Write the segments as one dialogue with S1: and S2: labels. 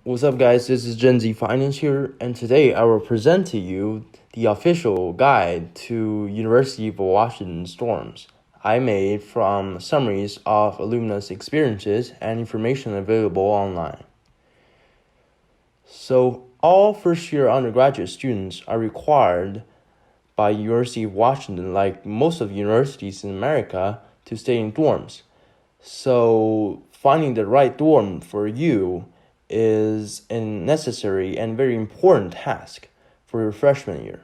S1: What's up, guys? This is Gen Z Finance here, and today I will present to you the official guide to University of Washington dorms I made from summaries of alumnus' experiences and information available online. So, all first-year undergraduate students are required by University of Washington, like most of universities in America, to stay in dorms. So, finding the right dorm for you is a necessary and very important task for your freshman year.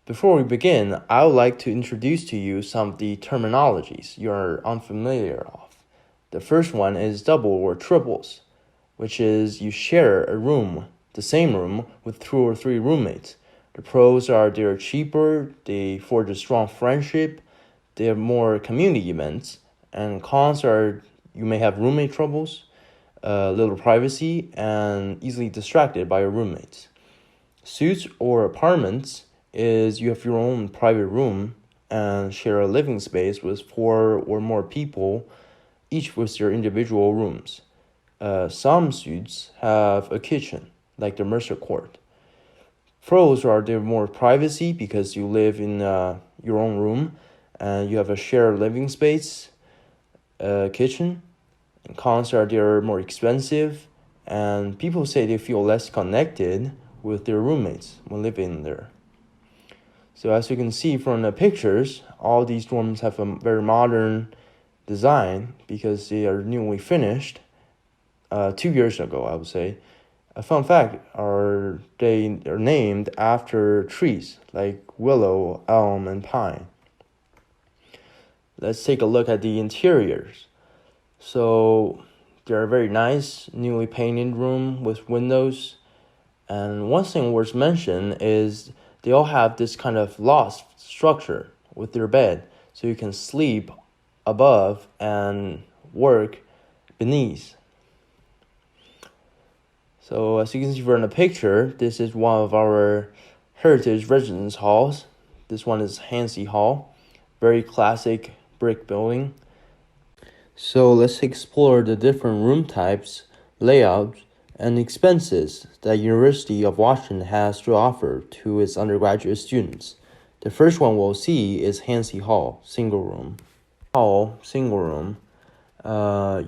S1: Before we begin, I would like to introduce to you some of the terminologies you are unfamiliar of. The first one is double or triples, which is you share a room, the same room, with 2 or 3 roommates. The pros are they're cheaper, they forge a strong friendship, they have more community events, and cons are you may have roommate troubles, little privacy, and easily distracted by your roommates. Suites or apartments is you have your own private room and share a living space with 4 or more people, each with their individual rooms. Some suites have a kitchen, like the Mercer court. Pros are there more privacy because you live in your own room and you have a shared living space, kitchen. And cons are they're more expensive, and people say they feel less connected with their roommates when living there. So as you can see from the pictures, all these dorms have a very modern design because they are newly finished 2 years ago, I would say. A fun fact are they are named after trees like willow, elm, and pine. Let's take a look at the interiors. So they're a very nice, newly painted room with windows. And one thing worth mentioning is they all have this kind of loft structure with their bed, so you can sleep above and work beneath. So as you can see from the picture, this is one of our heritage residence halls. This one is Hansey Hall, very classic brick building. So let's explore the different room types, layouts, and expenses that University of Washington has to offer to its undergraduate students. The first one we'll see is Hansey Hall, single room.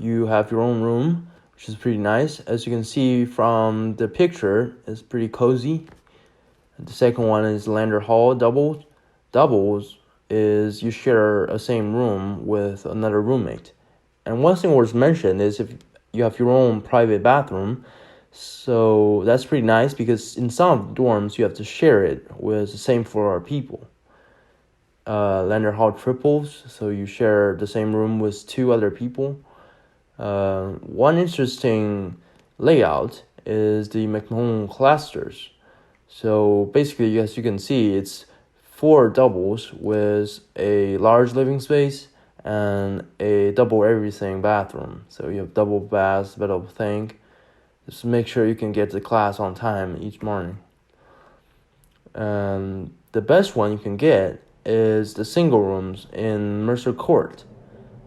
S1: You have your own room, which is pretty nice. As you can see from the picture, it's pretty cozy. The second one is Lander Hall, doubles. Doubles is you share a same room with another roommate. And one thing worth mentioning is if you have your own private bathroom, so that's pretty nice because in some dorms you have to share it with the same floor people. Lander Hall triples, so you share the same room with 2 other people. One interesting layout is the McMahon clusters. So basically, as you can see, it's 4 doubles with a large living space and a double everything bathroom. So you have double baths, double sink. Just make sure you can get to class on time each morning. And the best one you can get is the single rooms in Mercer Court.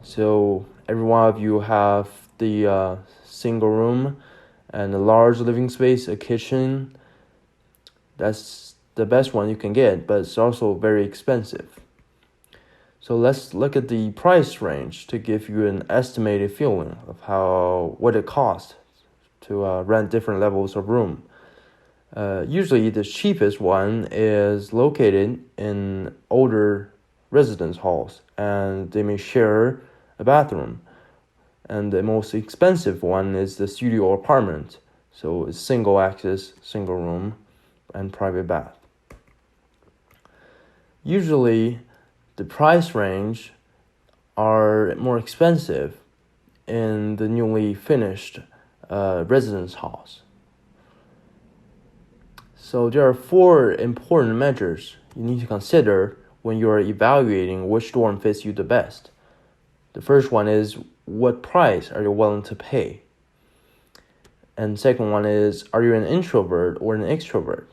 S1: So every one of you have the single room and a large living space, a kitchen. That's the best one you can get, but it's also very expensive. So let's look at the price range to give you an estimated feeling of what it costs to rent different levels of room. Usually the cheapest one is located in older residence halls, and they may share a bathroom. And the most expensive one is the studio apartment. So it's single access, single room, and private bath. Usually the price range are more expensive in the newly finished residence halls. So there are 4 important measures you need to consider when you are evaluating which dorm fits you the best. The first one is what price are you willing to pay? And second one is, are you an introvert or an extrovert?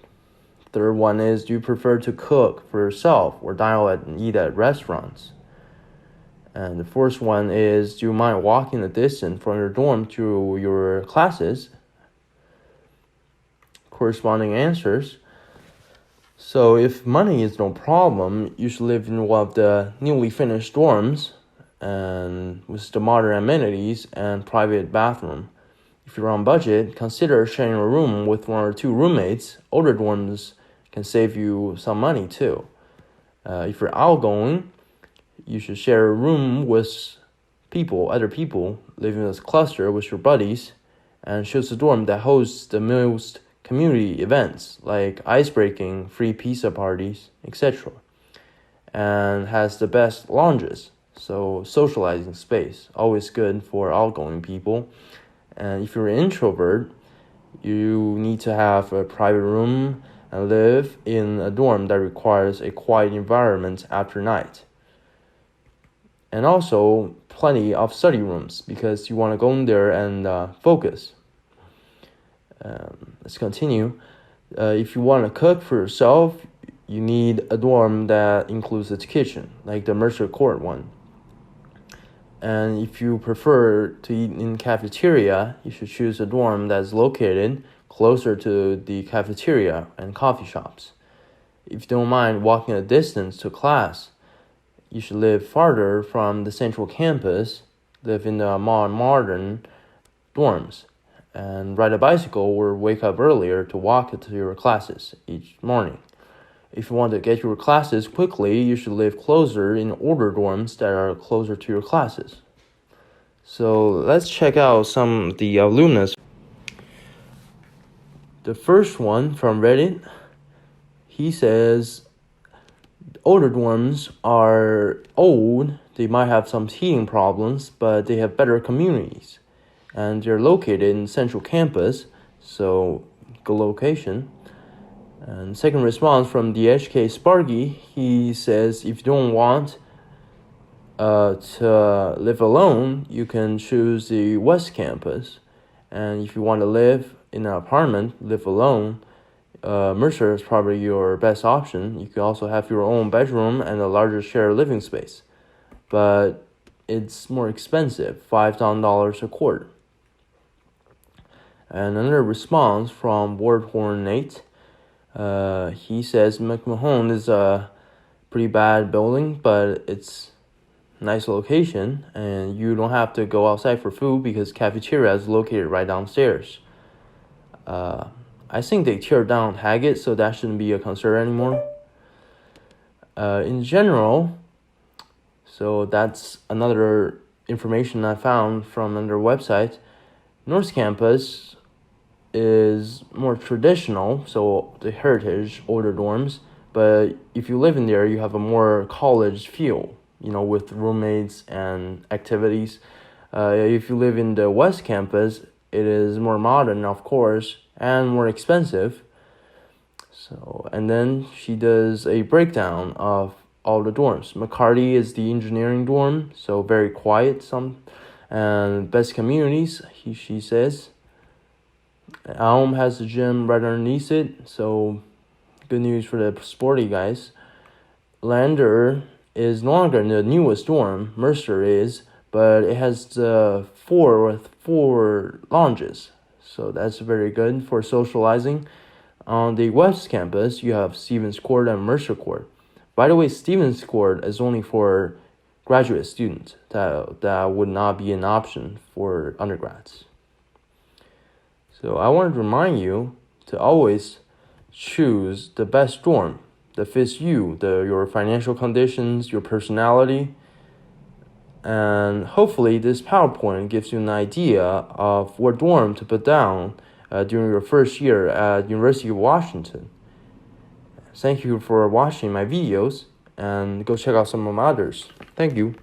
S1: Third one is, do you prefer to cook for yourself or dine out and eat at restaurants? And the fourth one is, do you mind walking the distance from your dorm to your classes corresponding answers. So if money is no problem, you should live in one of the newly finished dorms and with the modern amenities and private bathroom. If you're on budget, consider sharing a room with one or two roommates. Older dorms can save you some money too. If you're outgoing, you should share a room with other people, living in a cluster with your buddies, and choose a dorm that hosts the most community events like ice breaking, free pizza parties, etc. And has the best lounges, so socializing space, always good for outgoing people. And if you're an introvert, you need to have a private room and live in a dorm that requires a quiet environment after night. And also plenty of study rooms because you want to go in there and focus. Let's continue. If you want to cook for yourself, you need a dorm that includes a kitchen, like the Mercer Court one. And if you prefer to eat in cafeteria, you should choose a dorm that's located closer to the cafeteria and coffee shops. If you don't mind walking a distance to class, you should live farther from the central campus, live in the more modern dorms, and ride a bicycle or wake up earlier to walk to your classes each morning. If you want to get your classes quickly, you should live closer in older dorms that are closer to your classes. So let's check out some of the alumnus. The first one from Reddit, he says, older dorms are old, they might have some heating problems, but they have better communities. And they're located in central campus, so good location. And second response from the HK Sparky, he says if you don't want to live alone, you can choose the West Campus. And if you want to live in an apartment, live alone, Mercer is probably your best option. You can also have your own bedroom and a larger shared living space. But it's more expensive, $5,000 a quarter. And another response from Wardhorn Nate. He says McMahon is a pretty bad building, but it's nice location, and you don't have to go outside for food because cafeteria is located right downstairs. I think they tear down Haggett, so that shouldn't be a concern anymore. In general, so that's another information I found from another website. North Campus is more traditional, so the heritage older dorms, but if you live in there, you have a more college feel, with roommates and activities. If you live in the West Campus, it is more modern, of course, and more expensive. So, and then she does a breakdown of all the dorms. McCarty is the engineering dorm, so very quiet, and best communities, she says. Elm has a gym right underneath it, so good news for the sporty guys. Lander is no longer in the newest dorm, Mercer is, but it has the four lounges, so that's very good for socializing. On the West Campus, you have Stevens Court and Mercer Court. By the way, Stevens Court is only for graduate students. That would not be an option for undergrads. So I wanted to remind you to always choose the best dorm that fits you, your financial conditions, your personality. And hopefully this PowerPoint gives you an idea of what dorm to put down during your first year at University of Washington. Thank you for watching my videos, and go check out some of my others. Thank you.